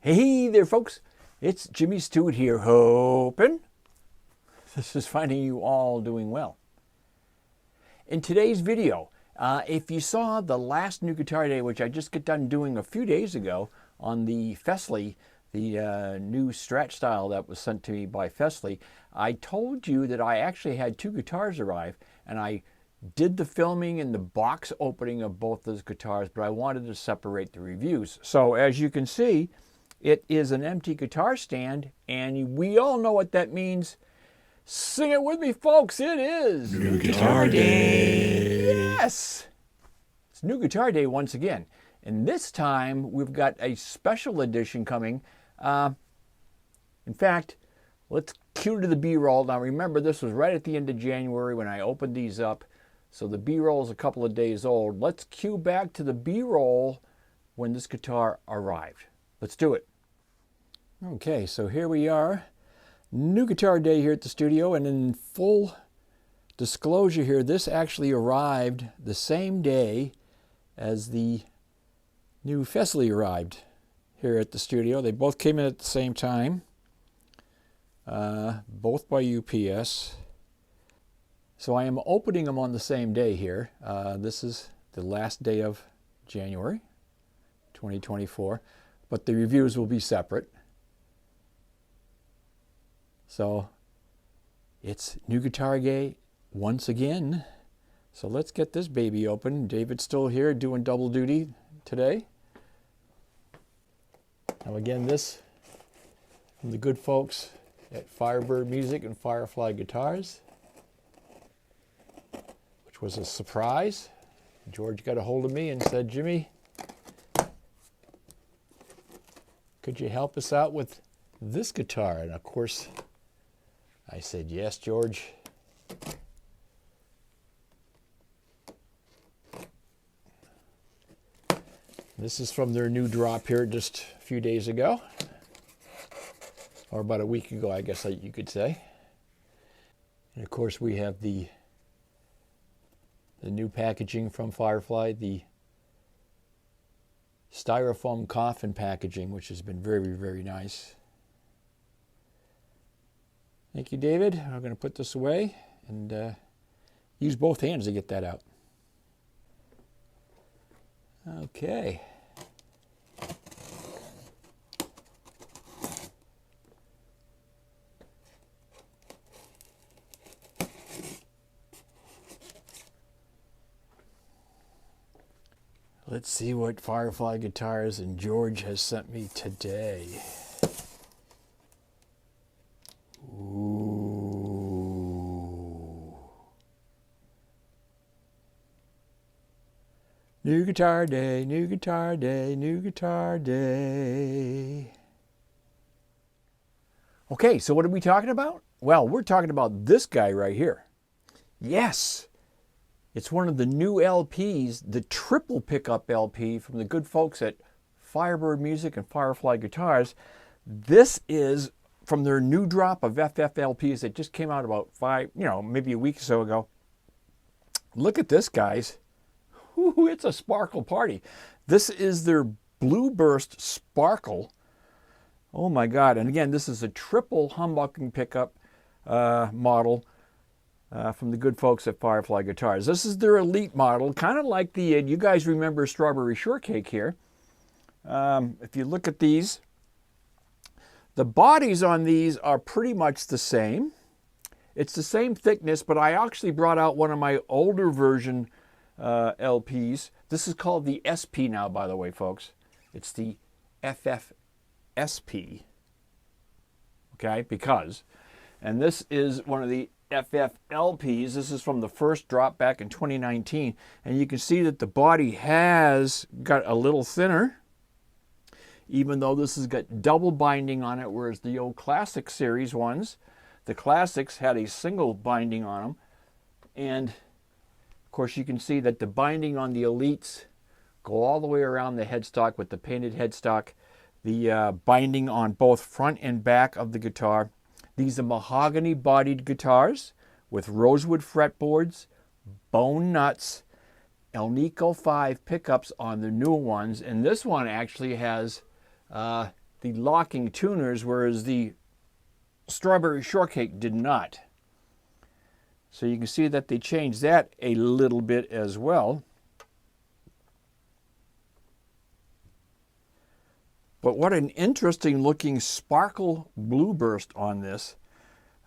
Hey there, folks. It's Jimmy Stewart here, hoping this is finding you all doing well. In today's video, if you saw the last New Guitar Day, which I just got done doing a few days ago on the FFSP, the new Strat style that was sent to me by FFSP, I told you that I actually had two guitars arrive, and I did the filming and the box opening of both those guitars, but I wanted to separate the reviews. So as you can see, it is an empty guitar stand, and we all know what that means. Sing it with me, folks. It is New Guitar Day. Yes! It's New Guitar Day once again. And this time, we've got a special edition coming. In fact, let's cue to the B-roll. Now, remember, this was right at the end of January when I opened these up. So the B-roll is a couple of days old. Let's cue back to the B-roll when this guitar arrived. Let's do it. Okay, so here we are. New Guitar Day here at the studio, and in full disclosure here, this actually arrived the same day as the new FFSP arrived here at the studio. They both came in at the same time, both by UPS. So I am opening them on the same day here. This is the last day of January 2024, but the reviews will be separate. So it's New Guitar Day once again. So let's get this baby open. David's still here doing double duty today. Now again, this from the good folks at Firebird Music and Firefly Guitars, which was a surprise. George got a hold of me and said, Jimmy, could you help us out with this guitar? And of course, I said, yes, George. This is from their new drop here just a few days ago, or about a week ago, I guess you could say. And of course, we have the new packaging from Firefly, the styrofoam coffin packaging, which has been very, very nice. Thank you, David. I'm going to put this away and use both hands to get that out. Okay. Let's see what Firefly Guitars and George has sent me today. New Guitar Day, New Guitar Day, New Guitar Day. Okay, so what are we talking about? Well, we're talking about this guy right here. Yes, it's one of the new LPs, the triple pickup LP from the good folks at Firebird Music and Firefly Guitars. This is from their new drop of FFLPs that just came out about maybe a week or so ago. Look at this, guys. Ooh, it's a sparkle party. This is their Blue Burst Sparkle. Oh my God. And again, this is a triple humbucking pickup model from the good folks at Firefly Guitars. This is their elite model, kind of like the, you guys remember Strawberry Shortcake here. If you look at these, the bodies on these are pretty much the same. It's the same thickness, but I actually brought out one of my older version LPs. This is called the SP now, by the way, folks. It's the FFSP. Okay, and this is one of the FFLPs. This is from the first drop back in 2019, and you can see that the body has got a little thinner, even though this has got double binding on it, whereas the old Classic series ones, the Classics had a single binding on them. And of course, you can see that the binding on the Elites go all the way around the headstock with the painted headstock. The binding on both front and back of the guitar. These are mahogany-bodied guitars with rosewood fretboards, bone nuts, Alnico 5 pickups on the new ones. And this one actually has the locking tuners, whereas the Strawberry Shortcake did not. So you can see that they changed that a little bit as well. But what an interesting looking sparkle blue burst on this.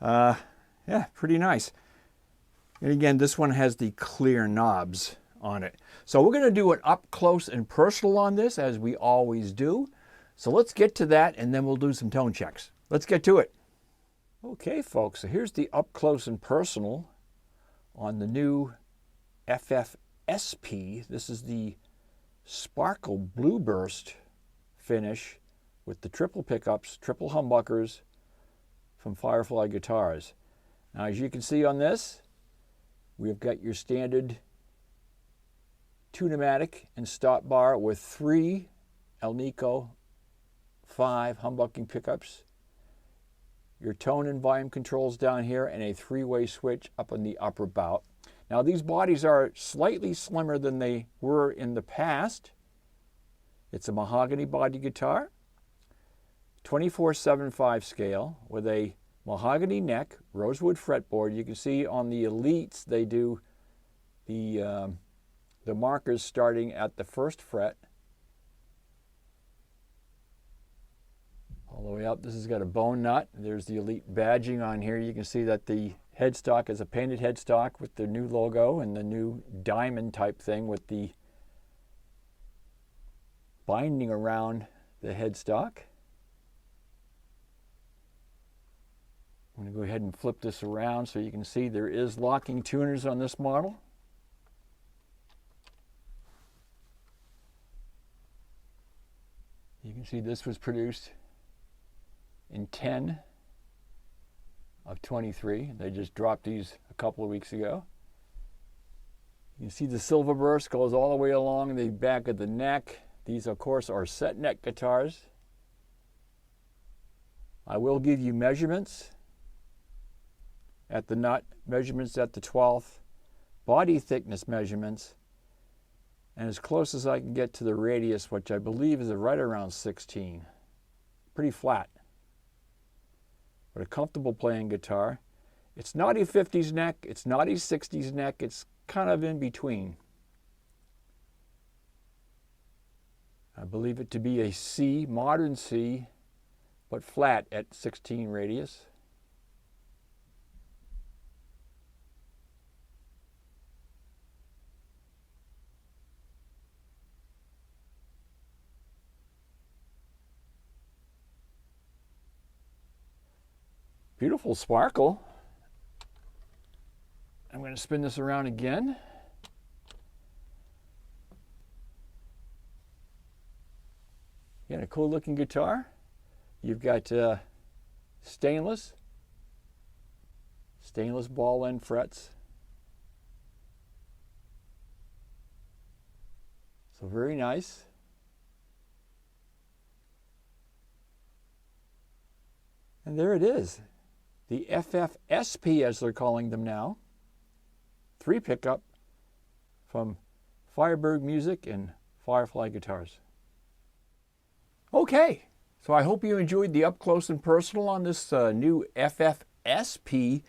Yeah, pretty nice. And again, this one has the clear knobs on it. So we're going to do an up close and personal on this, as we always do. So let's get to that, and then we'll do some tone checks. Let's get to it. Okay, folks, so here's the up close and personal on the new FFSP. This is the Sparkle Blue Burst finish with the triple pickups, triple humbuckers from Firefly Guitars. Now, as you can see on this, we've got your standard tune-o-matic and stop bar with 3 Alnico 5 humbucking pickups, your tone and volume controls down here, and a 3-way switch up on the upper bout. Now, these bodies are slightly slimmer than they were in the past. It's a mahogany body guitar, 24/7/5 scale with a mahogany neck, rosewood fretboard. You can see on the Elites they do the markers starting at the 1st fret all the way up. This has got a bone nut. There's the Elite badging on here. You can see that the headstock is a painted headstock with the new logo and the new diamond type thing with the binding around the headstock. I'm going to go ahead and flip this around so you can see there is locking tuners on this model. You can see this was produced in 10 of 23. They just dropped these a couple of weeks ago. You can see the silver burst goes all the way along the back of the neck. These, of course, are set neck guitars. I will give you measurements at the nut, measurements at the 12th, body thickness measurements, and as close as I can get to the radius, which I believe is right around 16. Pretty flat, but a comfortable playing guitar. It's not a 50s neck, it's not a 60s neck, it's kind of in between. I believe it to be a C, modern C, but flat at 16 radius. Beautiful sparkle. I'm going to spin this around again. Again, a cool looking guitar. You've got stainless ball end frets. So very nice. And there it is. The FFSP, as they're calling them now. 3 pickup from Firebird Music and Firefly Guitars. Okay, so I hope you enjoyed the up close and personal on this new FFSP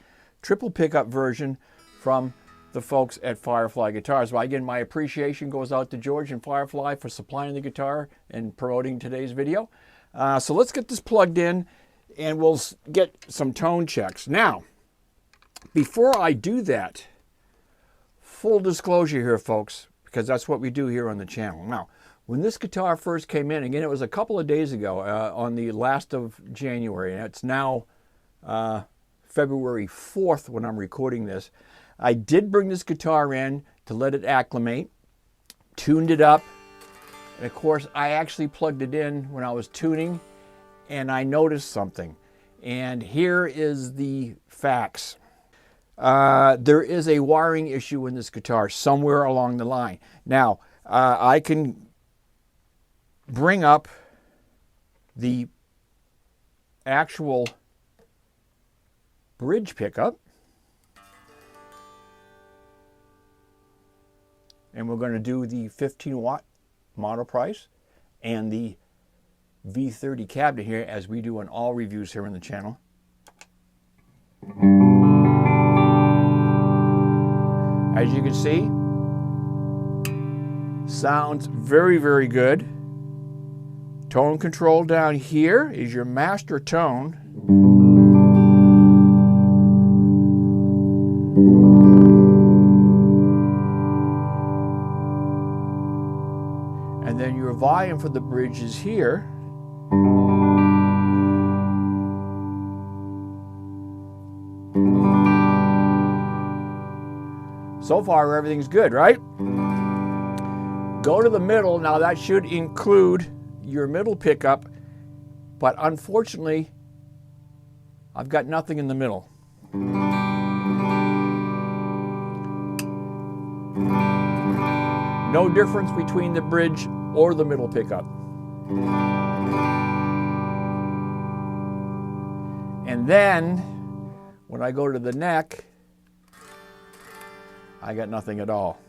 triple pickup version from the folks at Firefly Guitars. Well, again, my appreciation goes out to George and Firefly for supplying the guitar and promoting today's video. So let's get this plugged in and we'll get some tone checks. Now, before I do that, full disclosure here, folks, because that's what we do here on the channel. Now, when this guitar first came in, again, it was a couple of days ago, on the last of January, and it's now February 4th when I'm recording this. I did bring this guitar in to let it acclimate, tuned it up, and of course, I actually plugged it in when I was tuning, and I noticed something. And here is the facts. There is a wiring issue in this guitar somewhere along the line. Now, I can bring up the actual bridge pickup. And we're going to do the 15 watt model price and the V30 cabinet here, as we do on all reviews here on the channel. As you can see, sounds very, very good. Tone control down here is your master tone. And then your volume for the bridge is here. So far, everything's good, right? Go to the middle. Now, that should include your middle pickup, but unfortunately, I've got nothing in the middle. No difference between the bridge or the middle pickup. And then, when I go to the neck, I got nothing at all.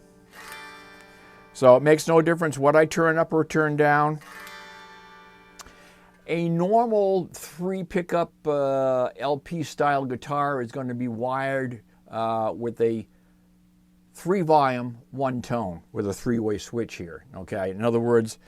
So it makes no difference what I turn up or turn down. A normal 3 pickup LP style guitar is going to be wired with a 3 volume, 1 tone with a 3-way switch here. Okay, in other words,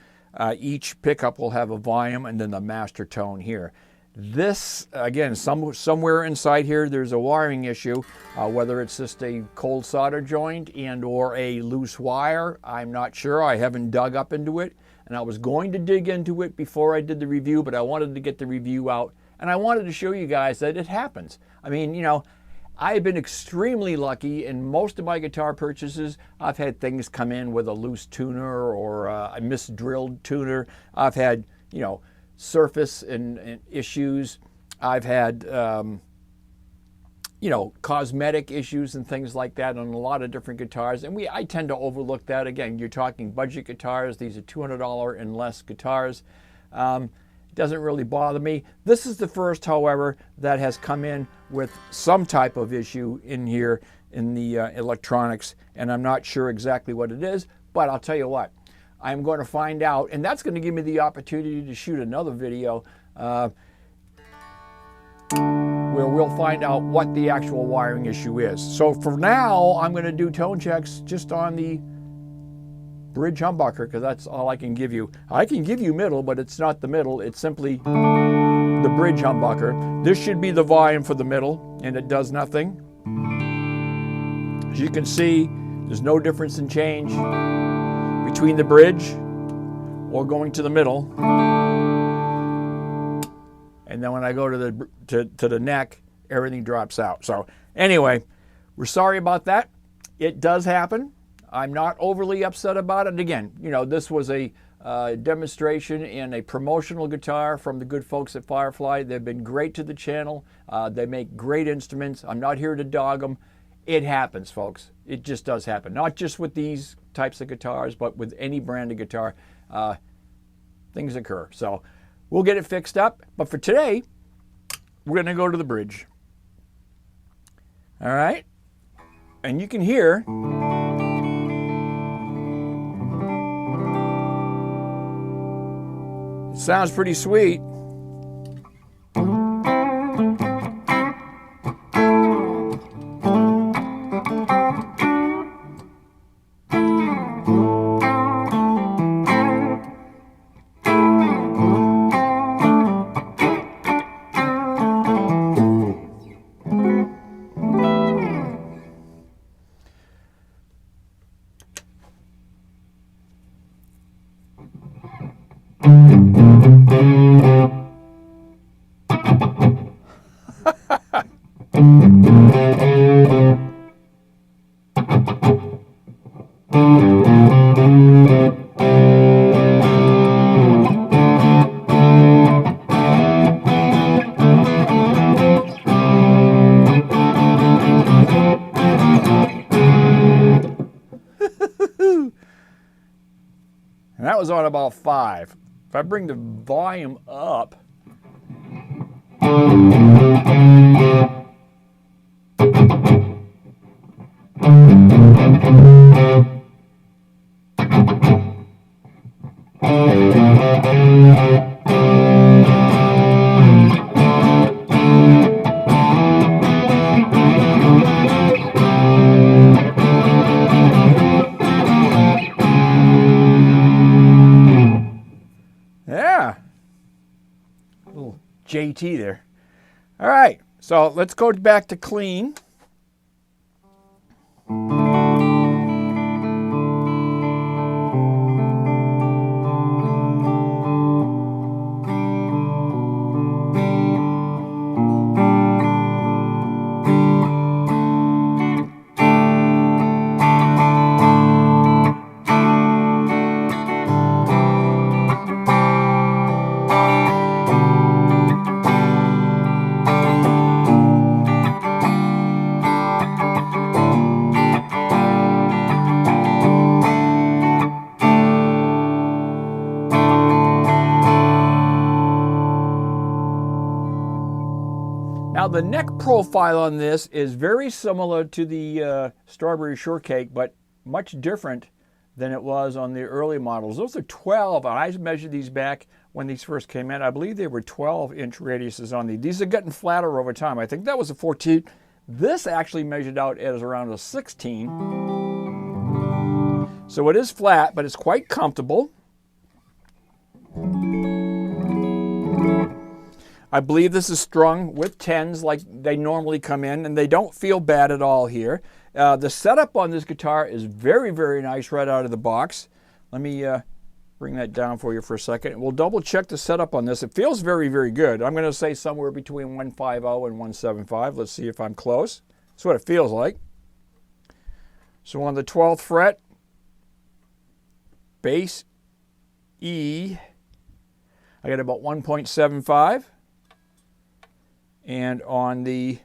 each pickup will have a volume and then the master tone here. This, again, somewhere inside here there's a wiring issue, whether it's just a cold solder joint and or a loose wire. I'm not sure. I haven't dug up into it, and I was going to dig into it before I did the review, but I wanted to get the review out, and I wanted to show you guys that it happens. I mean, you know, I've been extremely lucky in most of my guitar purchases. I've had things come in with a loose tuner or a misdrilled tuner. I've had, you know, surface and issues. I've had, you know, cosmetic issues and things like that on a lot of different guitars. And I tend to overlook that. Again, you're talking budget guitars. These are $200 and less guitars. It doesn't really bother me. This is the first, however, that has come in with some type of issue in here in the electronics. And I'm not sure exactly what it is, but I'll tell you what. I'm going to find out, and that's going to give me the opportunity to shoot another video where we'll find out what the actual wiring issue is. So for now, I'm going to do tone checks just on the bridge humbucker, because that's all I can give you. I can give you middle, but it's not the middle. It's simply the bridge humbucker. This should be the volume for the middle, and it does nothing. As you can see, there's no difference in change between the bridge or going to the middle. And then when I go to the neck, everything drops out. So anyway, we're sorry about that. It does happen. I'm not overly upset about it. Again, you know, this was a demonstration and a promotional guitar from the good folks at Firefly. They've been great to the channel. They make great instruments. I'm not here to dog them. It happens, folks. It just does happen. Not just with these types of guitars, but with any brand of guitar, things occur. So we'll get it fixed up. But for today, we're going to go to the bridge. All right? And you can hear it sounds pretty sweet. And that was on about 5. If I bring the volume up, Little JT there. All right, so let's go back to clean. Now the neck profile on this is very similar to the strawberry shortcake, but much different than it was on the early models. Those are 12, and I measured these back when these first came in. I believe they were 12-inch radiuses on these. These are getting flatter over time. I think that was a 14. This actually measured out as around a 16. So it is flat, but it's quite comfortable. I believe this is strung with 10s like they normally come in, and they don't feel bad at all here. The setup on this guitar is very, very nice right out of the box. Let me bring that down for you for a second. We'll double check the setup on this. It feels very, very good. I'm going to say somewhere between 150 and 175. Let's see if I'm close. That's what it feels like. So on the 12th fret, bass E, I got about 1.75. And on the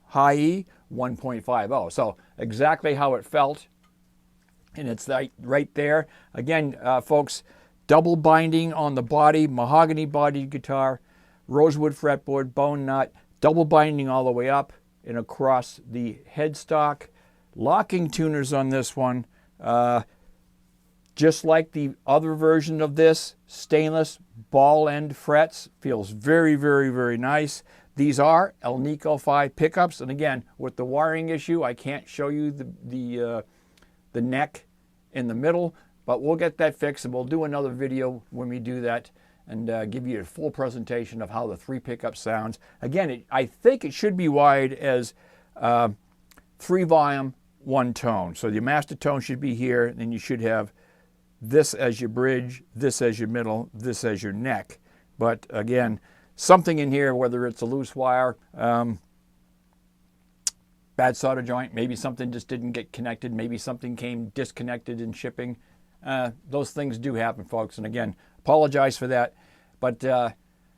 high E, 1.50. So exactly how it felt. And it's right there. Again, folks, double binding on the body, mahogany bodied guitar, rosewood fretboard, bone nut, double binding all the way up and across the headstock. Locking tuners on this one. Just like the other version of this, stainless ball end frets. Feels very, very, very nice. These are El Nico 5 pickups, and again, with the wiring issue, I can't show you the neck in the middle, but we'll get that fixed, and we'll do another video when we do that and give you a full presentation of how the 3 pickup sounds. Again, I think it should be wired as 3 volume, 1 tone. So your master tone should be here, and then you should have this as your bridge, this as your middle, this as your neck. But again, something in here, whether it's a loose wire, bad solder joint, maybe something just didn't get connected, maybe something came disconnected in shipping. Those things do happen, folks. And again, apologize for that. But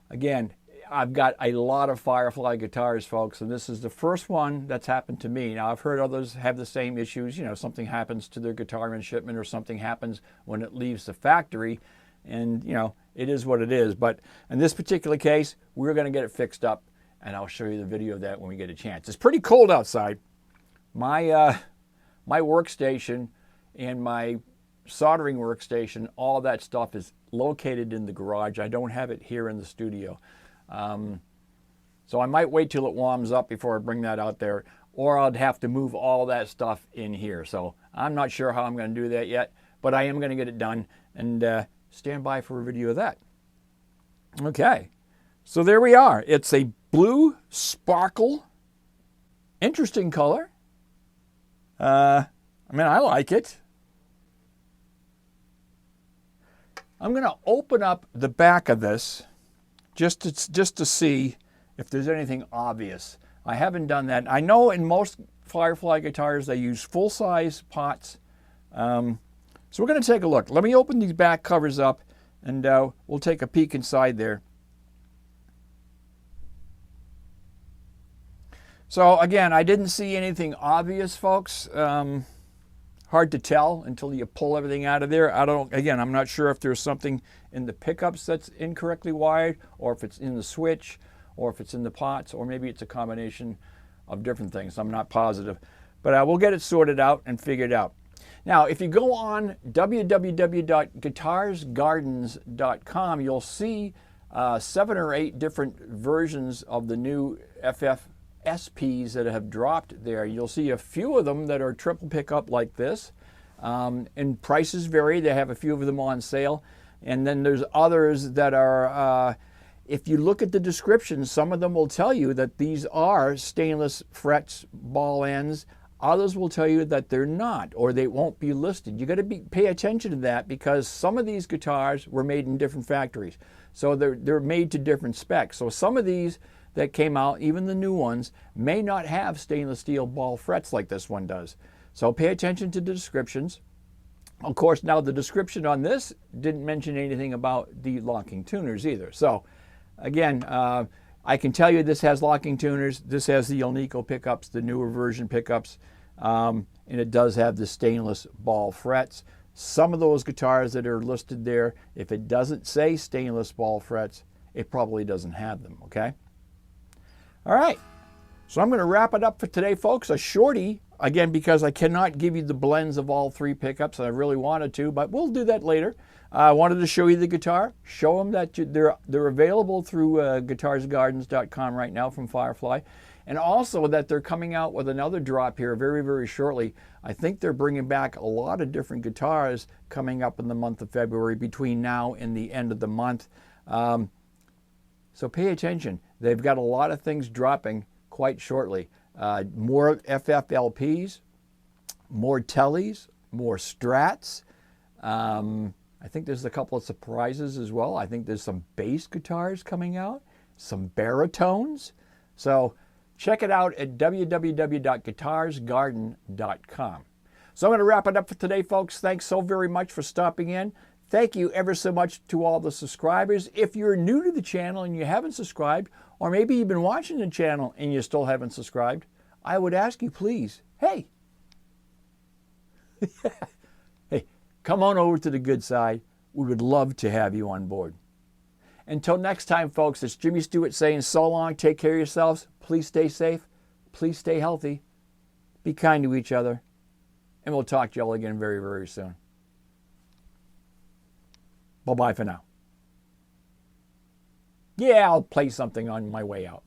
again, I've got a lot of Firefly guitars, folks, and this is the first one that's happened to me. Now, I've heard others have the same issues. You know, something happens to their guitar in shipment or something happens when it leaves the factory. And, you know, it is what it is. But in this particular case, we're going to get it fixed up, and I'll show you the video of that when we get a chance. It's pretty cold outside. My workstation and my soldering workstation, all that stuff is located in the garage. I don't have it here in the studio. So I might wait till it warms up before I bring that out there, or I'd have to move all that stuff in here. So I'm not sure how I'm going to do that yet, but I am going to get it done, and stand by for a video of that. Okay, so there we are. It's a blue sparkle, interesting color. I mean, I like it. I'm going to open up the back of this just to see if there's anything obvious. I haven't done that. I know in most Firefly guitars they use full-size pots. So we're going to take a look. Let me open these back covers up, and we'll take a peek inside there. So again, I didn't see anything obvious, folks. Hard to tell until you pull everything out of there. Again, I'm not sure if there's something in the pickups that's incorrectly wired, or if it's in the switch, or if it's in the pots, or maybe it's a combination of different things. I'm not positive. But we'll get it sorted out and figured out. Now, if you go on www.guitarsgardens.com, you'll see 7 or 8 different versions of the new FFSPs that have dropped there. You'll see a few of them that are triple pickup like this, and prices vary. They have a few of them on sale. And then there's others that are if you look at the descriptions, some of them will tell you that these are stainless frets, ball ends. Others will tell you that they're not, or they won't be listed. You got to pay attention to that, because some of these guitars were made in different factories. So they're made to different specs. So some of these that came out, even the new ones, may not have stainless steel ball frets like this one does. So pay attention to the descriptions. Of course, now the description on this didn't mention anything about the locking tuners either. So again, I can tell you this has locking tuners. This has the Alnico pickups, the newer version pickups, and it does have the stainless ball frets. Some of those guitars that are listed there, if it doesn't say stainless ball frets, it probably doesn't have them, okay? All right, so I'm going to wrap it up for today, folks. A shorty, again, because I cannot give you the blends of all three pickups, and I really wanted to, but we'll do that later. I wanted to show you the guitar, show them that they're available through guitarsgardens.com right now from Firefly, and also that they're coming out with another drop here very, very shortly. I think they're bringing back a lot of different guitars coming up in the month of February between now and the end of the month. So pay attention. They've got a lot of things dropping quite shortly. More FFLPs, more Tellys, more Strats. I think there's a couple of surprises as well. I think there's some bass guitars coming out, some baritones. So check it out at www.guitarsgarden.com. So I'm going to wrap it up for today, folks. Thanks so very much for stopping in. Thank you ever so much to all the subscribers. If you're new to the channel and you haven't subscribed, or maybe you've been watching the channel and you still haven't subscribed, I would ask you, please, hey, come on over to the good side. We would love to have you on board. Until next time, folks, it's Jimmy Stewart saying so long. Take care of yourselves. Please stay safe. Please stay healthy. Be kind to each other. And we'll talk to you all again very, very soon. Bye-bye for now. Yeah, I'll play something on my way out.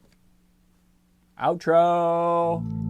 Outro.